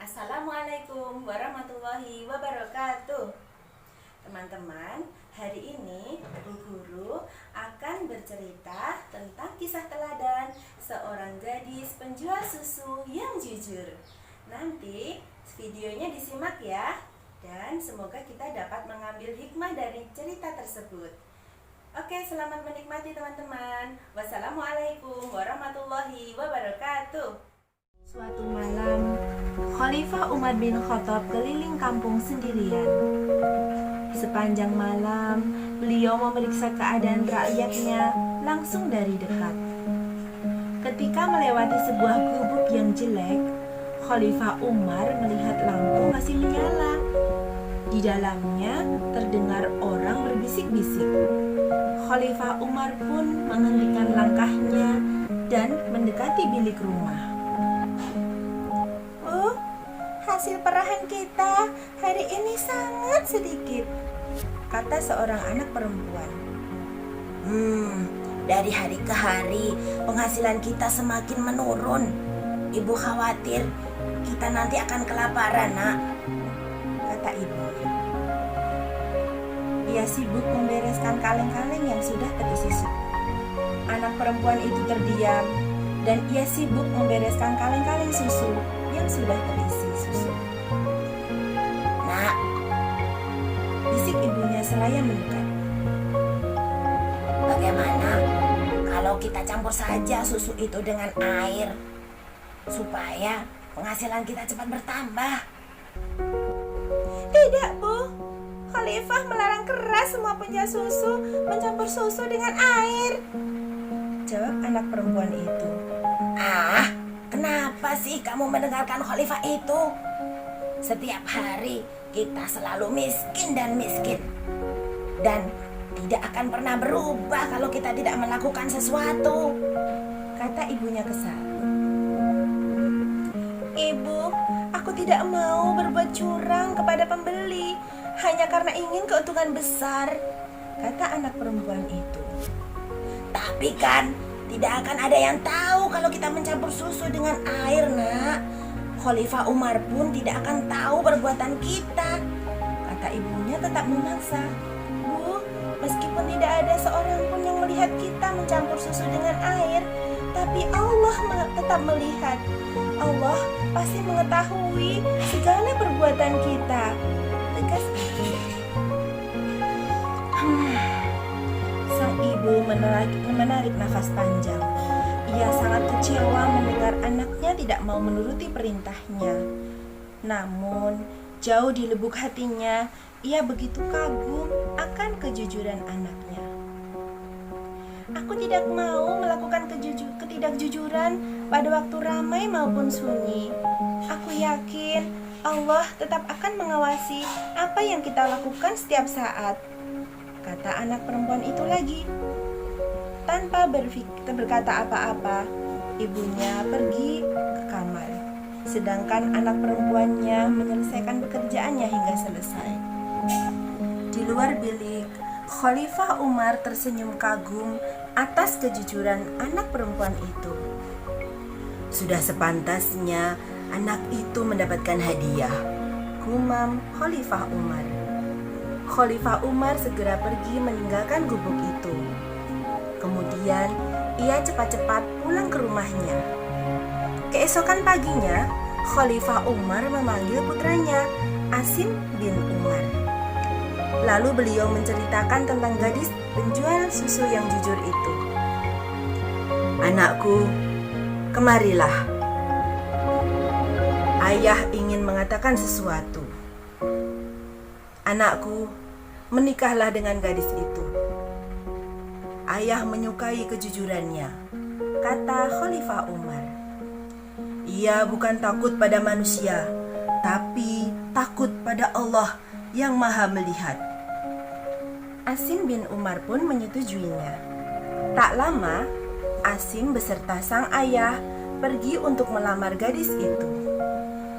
Assalamualaikum warahmatullahi wabarakatuh. Teman-teman, hari ini Bu Guru akan bercerita tentang kisah teladan seorang gadis penjual susu yang jujur. Nanti videonya disimak ya, dan semoga kita dapat mengambil hikmah dari cerita tersebut. Oke, selamat menikmati teman-teman. Wassalamualaikum warahmatullahi wabarakatuh. Suatu malam, Khalifah Umar bin Khattab keliling kampung sendirian. Sepanjang malam, beliau memeriksa keadaan rakyatnya langsung dari dekat. Ketika melewati sebuah gubuk yang jelek, Khalifah Umar melihat lampu masih menyala. Di dalamnya terdengar orang berbisik-bisik. Khalifah Umar pun menghentikan langkahnya dan mendekati bilik rumah. Hasil perahan kita hari ini sangat sedikit, kata seorang anak perempuan. Dari hari ke hari penghasilan kita semakin menurun. Ibu khawatir kita nanti akan kelaparan, Nak, kata ibunya. Ia sibuk membereskan kaleng-kaleng yang sudah terisi susu. Anak perempuan itu terdiam dan ia sibuk membereskan kaleng-kaleng susu yang sudah terisi susu. Nak, bisik ibunya seraya mendekat. Bagaimana kalau kita campur saja susu itu dengan air supaya penghasilan kita cepat bertambah? Tidak, Bu. Khalifah melarang keras semua penjual susu mencampur susu dengan air, jawab anak perempuan itu. Kenapa sih kamu mendengarkan Khalifah itu? Setiap hari kita selalu miskin dan miskin, dan tidak akan pernah berubah kalau kita tidak melakukan sesuatu, kata ibunya kesal. Ibu, aku tidak mau berbuat curang kepada pembeli hanya karena ingin keuntungan besar, kata anak perempuan itu. Tapi kan tidak akan ada yang tahu kalau kita mencampur susu dengan air, Nak. Khalifah Umar pun tidak akan tahu perbuatan kita, kata ibunya tetap memaksa. Bu, meskipun tidak ada seorang pun yang melihat kita mencampur susu dengan air, tapi Allah tetap melihat. Allah pasti mengetahui segala perbuatan kita, tegas ibu. Sang ibu menarik nafas panjang. Ia sangat kecewa mendengar anaknya tidak mau menuruti perintahnya. Namun, jauh di lubuk hatinya, ia begitu kagum akan kejujuran anaknya. Aku tidak mau melakukan ketidakjujuran pada waktu ramai maupun sunyi. Aku yakin Allah tetap akan mengawasi apa yang kita lakukan setiap saat, kata anak perempuan itu lagi. Tanpa berkata apa-apa, ibunya pergi ke kamar, sedangkan anak perempuannya menyelesaikan pekerjaannya hingga selesai. Di luar bilik, Khalifah Umar tersenyum kagum atas kejujuran anak perempuan itu. Sudah sepantasnya anak itu mendapatkan hadiah, gumam Khalifah Umar. Khalifah Umar segera pergi meninggalkan gubuk itu. Kemudian ia cepat-cepat pulang ke rumahnya. Keesokan paginya, Khalifah Umar memanggil putranya, Asim bin Umar. Lalu beliau menceritakan tentang gadis penjual susu yang jujur itu. Anakku, kemarilah. Ayah ingin mengatakan sesuatu. Anakku, menikahlah dengan gadis itu. Ayah menyukai kejujurannya, kata Khalifah Umar. Ia bukan takut pada manusia, tapi takut pada Allah yang Maha Melihat. Asim bin Umar pun menyetujuinya. Tak lama, Asim beserta sang ayah pergi untuk melamar gadis itu.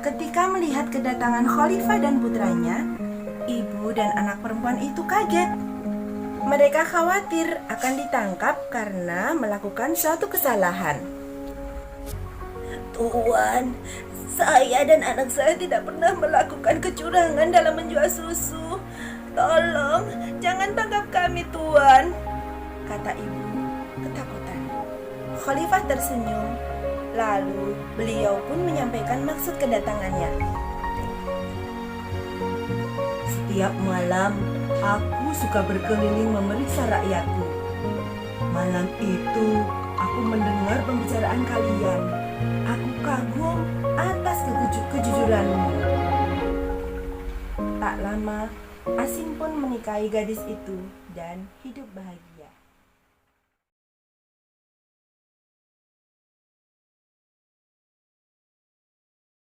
Ketika melihat kedatangan Khalifah dan putranya, ibu dan anak perempuan itu kaget. Mereka khawatir akan ditangkap karena melakukan suatu kesalahan. Tuan, Saya dan anak saya tidak pernah melakukan kecurangan dalam menjual susu. Tolong, jangan tangkap kami, Tuan, kata ibu ketakutan. Khalifah tersenyum, lalu beliau pun menyampaikan maksud kedatangannya. Setiap malam, aku suka berkeliling memeriksa rakyatku. Malam itu, aku mendengar pembicaraan kalian. Aku kagum atas kejujuranmu. Tak lama, Asim pun menikahi gadis itu dan hidup bahagia.